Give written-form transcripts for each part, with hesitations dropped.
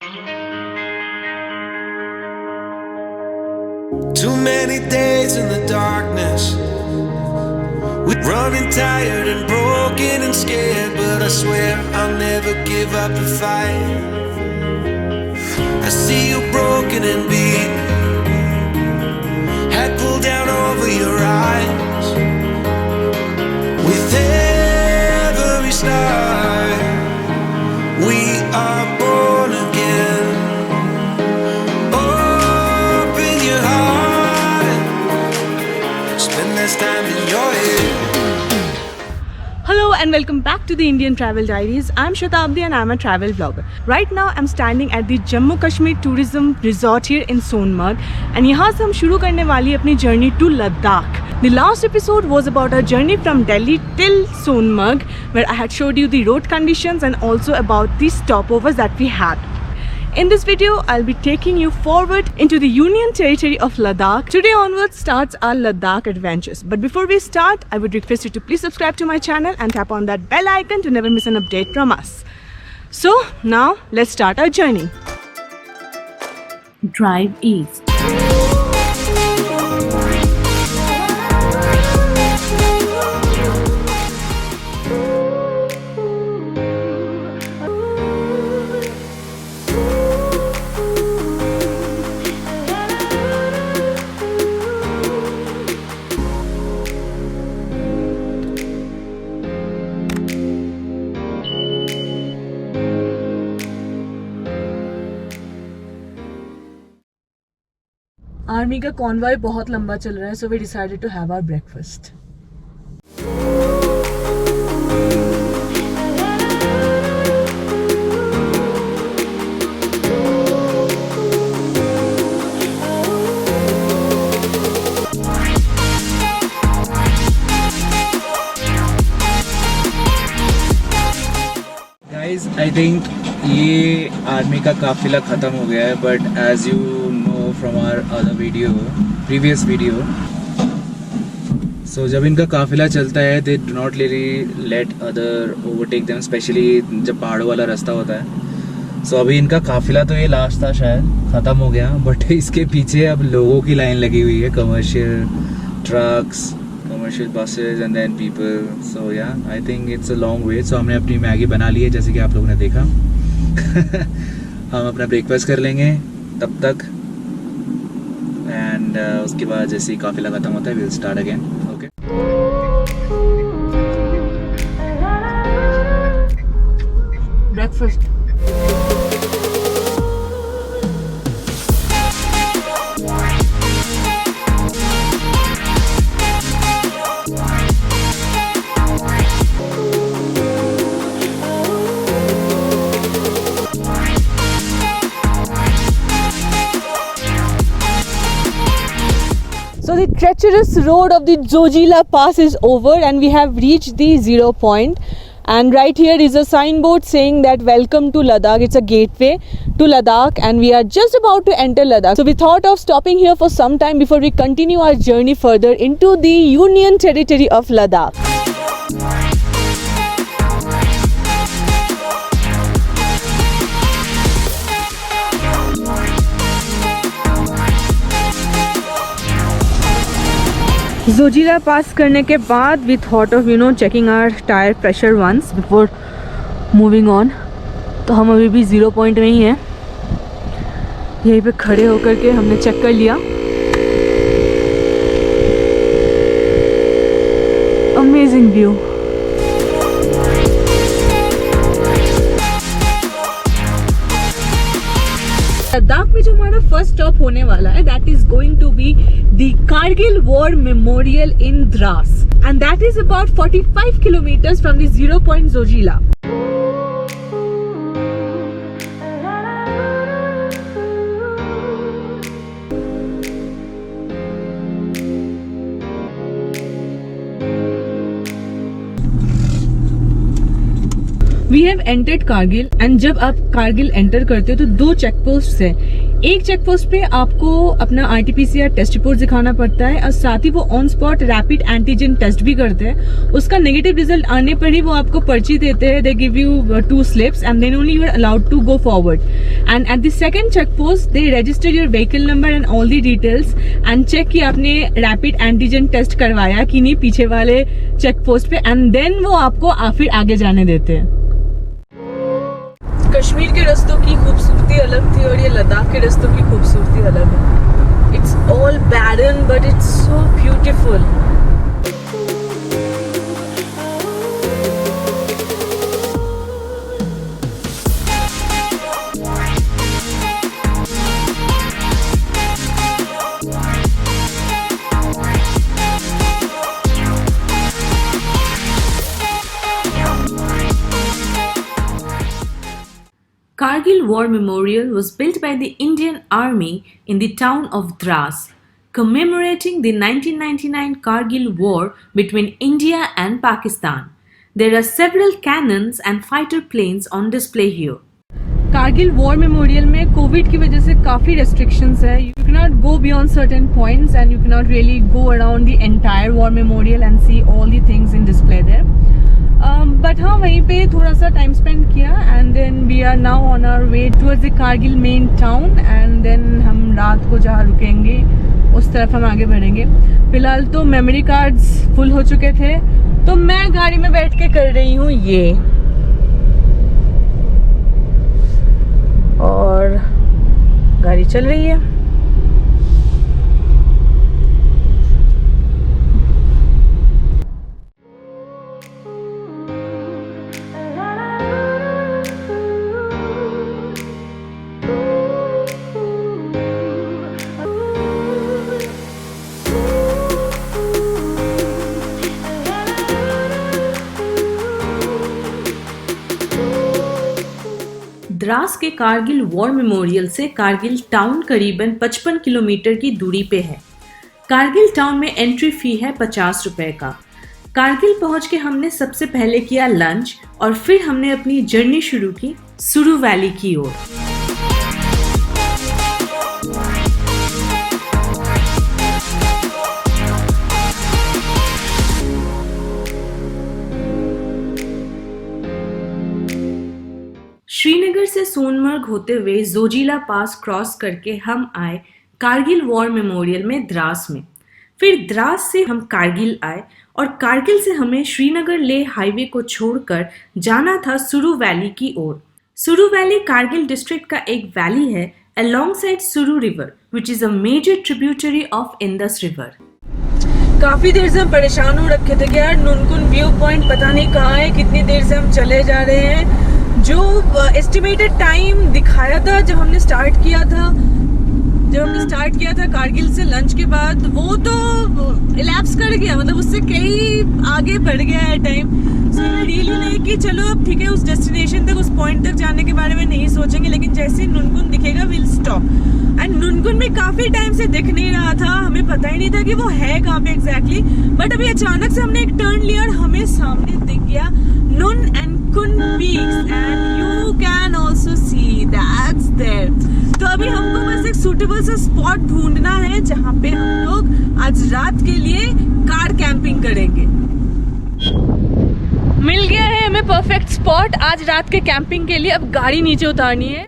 Too many days in the darkness, we're running tired and broken and scared, but I swear I'll never give up the fight. I see you broken and beat, head pulled down over your eyes. With every star, we are born again. Open your heart, spend less time in your head. Hello and welcome back to the Indian Travel Diaries. I'm Shatabdi and I'm a travel vlogger. Right now I'm standing at the Jammu Kashmir Tourism Resort here in Sonmarg, and यहाँ से हम शुरू करने वाली अपनी journey to Ladakh. The last episode was about our journey from Delhi till Sonmarg, where I had showed you the road conditions and also about the stopovers that we had. In this video, I'll be taking you forward into the Union Territory of Ladakh. Today onwards starts our Ladakh adventures. But before we start, I would request you to please subscribe to my channel and tap on that bell icon to never miss an update from us. So now let's start our journey. Drive east. Army का convoy बहुत लंबा चल रहा है, so we decided to have our breakfast. Guys, I think ये army का काफिला ख़त्म हो गया है, but as you know from our other video, previous video, so जब इनका काफिला चलता है they do not really let other overtake them, especially जब पहाड़ों वाला रास्ता होता है. so अभी इनका काफिला तो ये लास्ट था, शायद ख़त्म हो गया, but इसके पीछे अब लोगों की लाइन लगी हुई है, commercial trucks, commercial buses and then people. So yeah, I think it's a long way. So हमने अपनी मैगी बना ली है, जैसे कि आप लोगों ने देखा. हम अपना ब्रेकफास्ट कर लेंगे तब तक, एंड उसके बाद जैसे ही काफिला खत्म होता है we'll start again. Okay. Breakfast. So the treacherous road of the Zojila Pass is over and we have reached the 0 point, and right here is a signboard saying that welcome to Ladakh. It's a gateway to Ladakh and we are just about to enter Ladakh. So we thought of stopping here for some time before we continue our journey further into the Union Territory of Ladakh. Zoji La पास करने के बाद we thought of checking our tire pressure once before moving on. तो हम अभी भी 0 point में ही हैं. यहीं पे खड़े होकर के हमने चेक कर लिया. Amazing view. लद्दाख में जो हमारा फर्स्ट स्टॉप होने वाला है, that is going to be the Kargil war memorial in Dras, and that is about 45 kilometres from the 0 point Zojila. We we have entered Kargil and जब आप कारगिल एंटर करते हो तो 2 चेक पोस्ट है। एक चेक पोस्ट पे आपको अपना RT-PCR टेस्ट रिपोर्ट दिखाना पड़ता है और साथ ही वो on spot rapid antigen test भी करते हैं। उसका नेगेटिव रिजल्ट आने पर ही वो आपको पर्ची देते हैं, they give you 2 slips and then only you are allowed to go forward. And at the second check post they register your vehicle number and all the details and check कि आपने rapid antigen test करवाया कि नहीं पीछे वाले check post पे, and then वो आपको फिर आगे जाने देते हैं। कश्मीर के रास्तों की खूबसूरती अलग थी और ये लद्दाख के रास्तों की खूबसूरती अलग है। It's all barren but it's so beautiful. Kargil War Memorial was built by the Indian Army in the town of Dras, commemorating the 1999 Kargil War between India and Pakistan. There are several cannons and fighter planes on display here. Kargil war memorial में Covid की वजह से काफ़ी restrictions है। You can not go beyond certain points and you can not really go around the entire war memorial and see all the things in display there. But हाँ, वहीं पे थोड़ा सा टाइम स्पेंड किया and then we are now on our way towards the Kargil main town and then हम रात को जहाँ रुकेंगे उस तरफ हम आगे बढ़ेंगे। फिलहाल तो मेमोरी कार्ड्स फुल हो चुके थे तो मैं गाड़ी में बैठ के कर रही हूँ ये, और गाड़ी चल रही है। द्रास के कारगिल वॉर मेमोरियल से कारगिल टाउन करीबन 55 किलोमीटर की दूरी पे है। कारगिल टाउन में एंट्री फी है 50 रुपए का। कारगिल पहुंच के हमने सबसे पहले किया लंच और फिर हमने अपनी जर्नी शुरू की सुरू वैली की ओर। श्रीनगर से सोनमर्ग होते हुए जोजिला पास क्रॉस करके हम आए कारगिल वॉर मेमोरियल में द्रास में। फिर द्रास से हम कारगिल आए और कारगिल से हमें श्रीनगर लेह हाईवे को छोड़कर जाना था सुरू वैली की ओर। सुरू वैली कारगिल डिस्ट्रिक्ट का एक वैली है alongside सुरू river which is a major tributary of Indus river. काफी देर से हम परेशान हो रखे थे कि यार नुनकुन व्यू पॉइंट पता नहीं कहाँ है, कितनी देर से हम चले जा रहे हैं। जो एस्टिमेटेड टाइम दिखाया था जब हमने स्टार्ट किया था कारगिल से लंच के बाद, वो तो इलैप्स कर गया, मतलब उससे कई आगे बढ़ गया है टाइम। सो रियली नहीं कि चलो अब ठीक है उस डेस्टिनेशन तक, उस पॉइंट तक जाने के बारे में नहीं सोचेंगे, लेकिन जैसे नुनकुन दिखेगा विल स्टॉप। एंड नुनकुन में काफी टाइम से दिख नहीं रहा था, हमें पता ही नहीं था कि वो है कहाँ पे एग्जैक्टली। बट अभी अचानक से हमने एक टर्न लिया और हमें सामने दिख गया Nun and Kun peaks and you can also see that's there. तो अभी हमको बस एक सूटेबल सा स्पॉट ढूंढना है जहाँ पे हम लोग आज रात के लिए कार कैंपिंग करेंगे। मिल गया है हमें परफेक्ट स्पॉट आज रात के कैंपिंग के लिए। अब गाड़ी नीचे उतारनी है।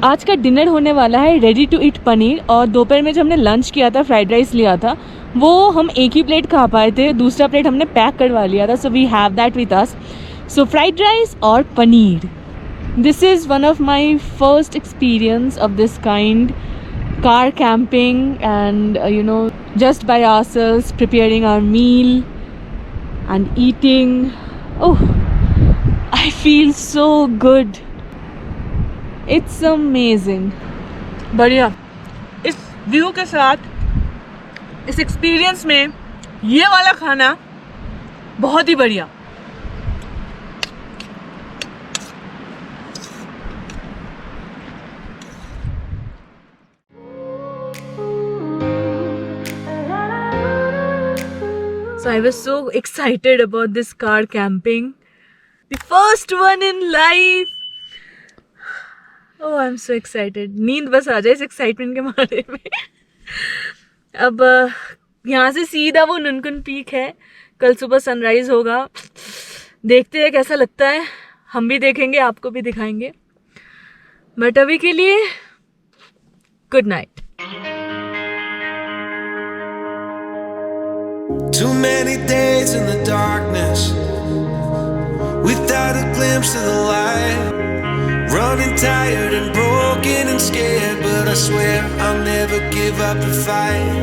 आज का डिनर होने वाला है रेडी टू ईट पनीर, और दोपहर में जो हमने लंच किया था, फ्राइड राइस लिया था, वो हम एक ही प्लेट खा पाए थे, दूसरा प्लेट हमने पैक करवा लिया था, so we have that with us. So fried rice और paneer. This is one of my first experience of this kind, car camping and just by ourselves preparing our meal and eating. Oh, I feel so good. It's amazing. बढ़िया. इस view के साथ, इस experience में ये वाला खाना बहुत ही बढ़िया. So I was so excited about this car camping. The first one in life. Oh, I'm so excited. नींद बस आ जाए इस एक्साइटमेंट के मारे में. अब यहाँ से सीधा वो नुनकुन पीक है. कल सुबह सनराइज होगा. देखते हैं कैसा लगता है. हम भी देखेंगे, आपको भी दिखाएंगे. बट अभी के लिए good night. Too many days in the darkness without a glimpse of the light. Running tired and broken and scared, but I swear I'll never give up the fight.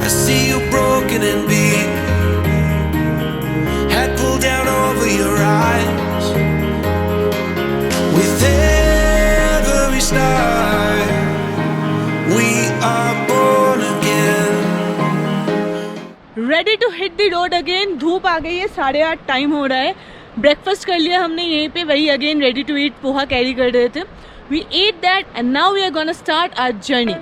I see you broken and beat, head pulled down over your eyes. With every start, we are born again. Ready to hit the road again. धूप आ गई है, 8:30 time हो रहा है. Breakfast कर लिया हमने यहीं पे, वही again ready to eat poha carry कर रहे थे. We ate that and now we are gonna start our journey.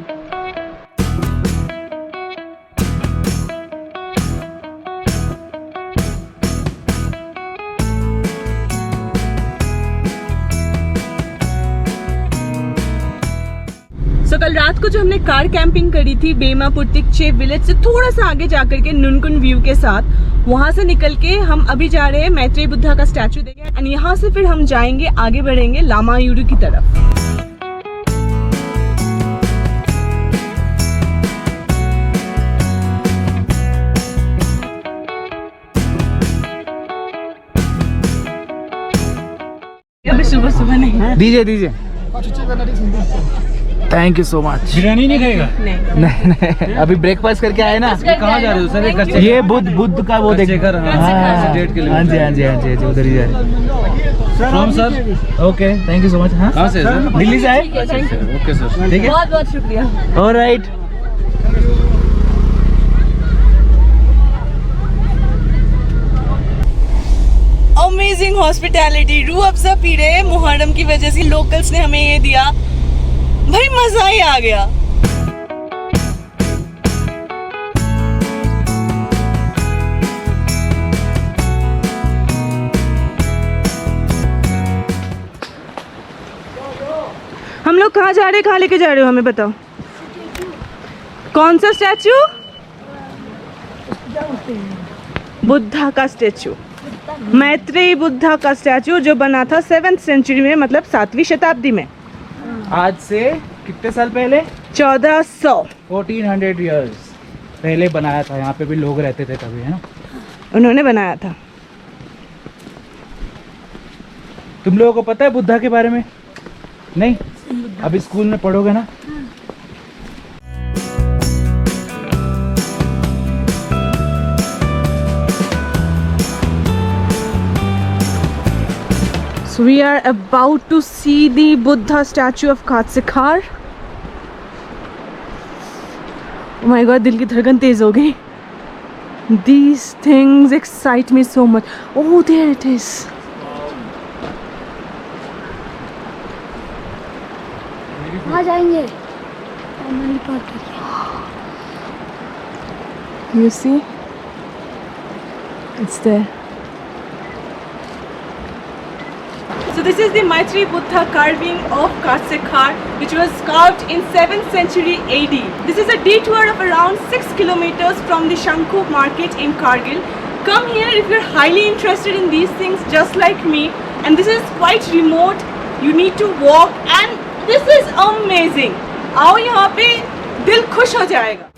So, कल रात को जो हमने कार कैंपिंग करी थी बेमापुट्टिकचे विलेज से थोड़ा सा आगे जाकर के नुनकुन व्यू के साथ, वहां से निकल के हम अभी जा रहे हैं मैत्रेय बुद्धा का स्टैचू देखें, और यहाँ से फिर हम जाएंगे, आगे बढ़ेंगे लामायुरु की तरफ. अभी सुबह सुबह नहीं. दीजिए. Thank you so much. Biryani नहीं खाएगा? नहीं, अभी ब्रेकफास्ट करके आए ना. कहाँ जा रहे हो सर? ये बुद्ध का वो देख. हाँ जी, उधर ही जा रहे. From sir. Okay, thank you so much. हाँ, कहाँ से सर? दिल्ली से आए. ओके सर, ठीक है, बहुत बहुत शुक्रिया. Alright. Amazing hospitality. Rooh Afza P रहे हैं मुहर्रम की वजह से. लोकल्स ने हमें ये दिया, भाई मजा ही आ गया. हम लोग कहाँ जा रहे हैं? कहाँ लेके जा रहे हो हमें बताओ. कौन सा स्टैचू? बुद्धा का स्टैचू, मैत्रेय बुद्धा का स्टैचू, जो बना था 7th सेंचुरी में, मतलब 7वीं शताब्दी में. आज से कितने साल पहले? 1400 इयर्स पहले बनाया था. यहाँ पे भी लोग रहते थे तभी, है ना? उन्होंने बनाया था. तुम लोगों को पता है बुद्धा के बारे में? नहीं, अभी स्कूल में पढ़ोगे ना. So we are about to see the Buddha statue of Katsikar. Oh my god, दिल की धड़कन तेज हो गई. These things excite me so much. Oh, there it is. वहाँ जाएंगे. You see? It's there. So this is the Maitreya Buddha carving of Katsikar, which was carved in 7th century AD. This is a detour of around 6 kilometers from the Shanku market in Kargil. Come here if you're highly interested in these things just like me, and this is quite remote You need to walk and this is amazing. आओ यहाँ पे दिल खुश हो जाएगा.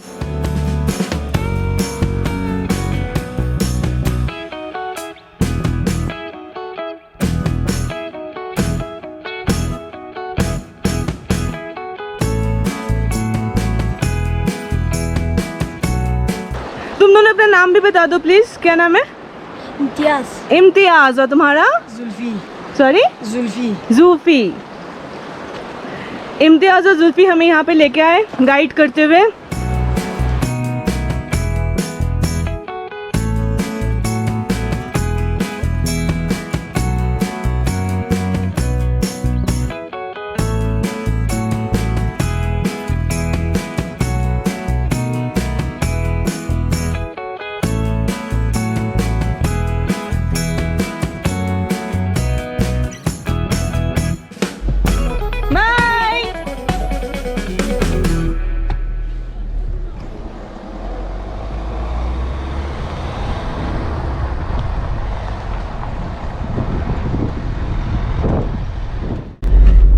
तुम दोनों अपना नाम भी बता दो प्लीज. क्या नाम है? इम्तियाज. इम्तियाज. और तुम्हारा? जुल्फी. सॉरी? जुल्फी. जूफी. इम्तियाज और जुल्फी हमें यहाँ पे लेके आए गाइड करते हुए.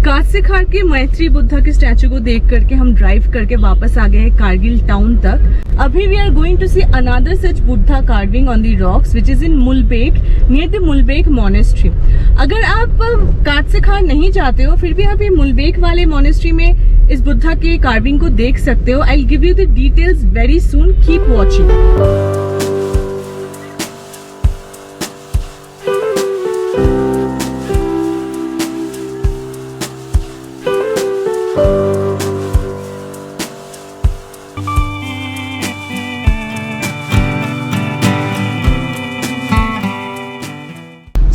कासीखार के मैत्री बुद्धा के स्टैचू को देख करके हम ड्राइव करके वापस आ गए हैं कारगिल टाउन तक. अभी we are going to see another such Buddha carving on the rocks which is in Mulbekh near the Mulbekh monastery. अगर आप कासीखार नहीं जाते हो फिर भी आप ये मुलबेक वाले मोनेस्ट्री में इस बुद्धा के कार्विंग को देख सकते हो. I will give you the details very soon. Keep watching.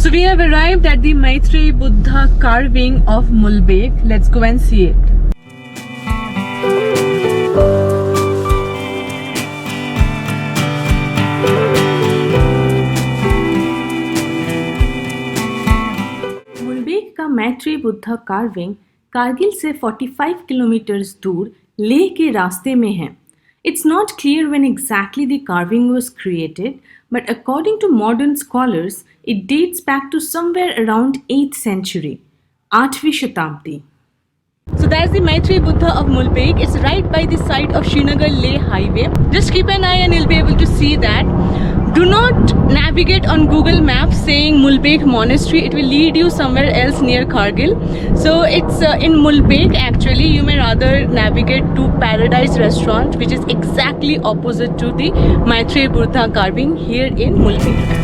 So we have arrived at the Maitreyi Buddha carving of Mulbek. Let's go and see it. Mulbekh का मैत्रेयी बुद्धा कार्विंग कारगिल से 45 किलोमीटर्स दूर लेह के रास्ते में है. It's not clear when exactly the carving was created, but according to modern scholars, it dates back to somewhere around 8th century, 8वीं शताब्दी. So that's the Maitreyi Buddha of Mulbek. It's right by the side of Srinagar-Leh highway. Just keep an eye and you'll be able to see that. Do not navigate on Google Maps saying Mulbek Monastery. It will lead you somewhere else near Kargil. So it's in Mulbek actually. You may rather navigate to Paradise Restaurant, which is exactly opposite to the Maitreyi Buddha carving here in Mulbek.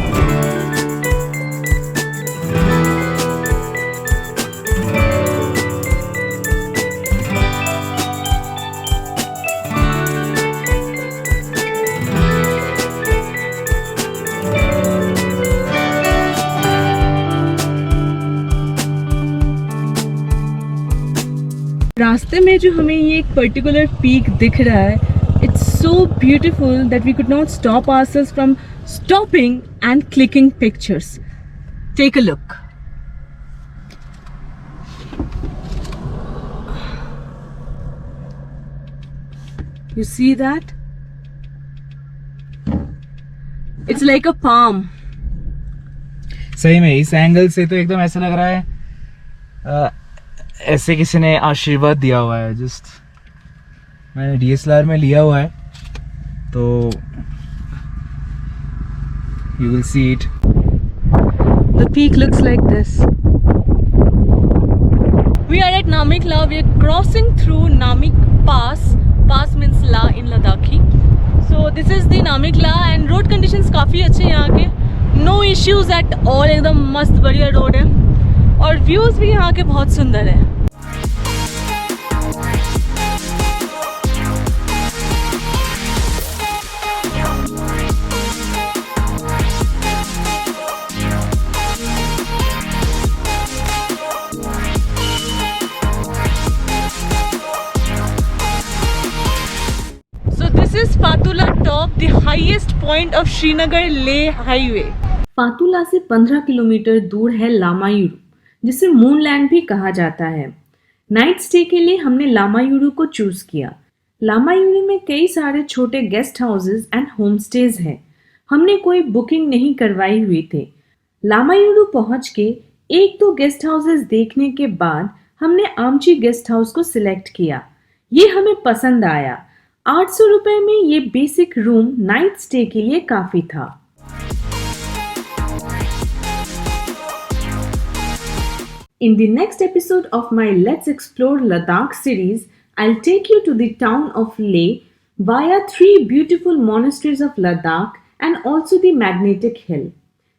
रास्ते में जो हमें ये एक particular peak दिख रहा है, it's so beautiful that we could not stop ourselves from stopping and clicking pictures. Take a look. You see that? It's like a palm. सही में इस एंगल से तो एकदम ऐसा लग रहा है ऐसे किसी ने आशीर्वाद दिया हुआ है. जस्ट मैंने DSLR में लिया हुआ है तो you will see it. The peak looks like this. We are at Namik La. We are crossing through Namik Pass. Pass means La in Ladakhi. So this is the Namik La and road conditions काफ़ी अच्छे हैं यहाँ के. No issues at all. एकदम मस्त बढ़िया road है और व्यूज भी यहाँ के बहुत सुंदर है. This is Fatula Top, the highest point of Srinagar-Leh highway. फातुला से 15 किलोमीटर दूर है लामायुरू, जिसे मूनलैंड भी कहा जाता है. नाइट स्टे के लिए हमने लामायुरू को चूज किया. लामायुरू में कई सारे छोटे guest houses and home stage हैं. हमने कोई बुकिंग नहीं करवाई हुई थी. लामायुरू पहुंच के एक दो गेस्ट हाउसेस देखने के बाद हमने आमची गेस्ट हाउस को सिलेक्ट किया। ये हमें पसंद आया। 800 रुपए में ये बेसिक रूम नाइट स्टे के लिए काफी था। In the next episode of my Let's Explore Ladakh series, I'll take you to the town of Leh via 3 beautiful monasteries of Ladakh and also the magnetic hill.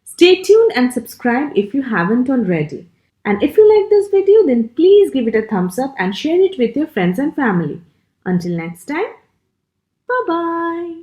Stay tuned and subscribe if you haven't already. And if you like this video, then please give it a thumbs up and share it with your friends and family. Until next time, bye-bye.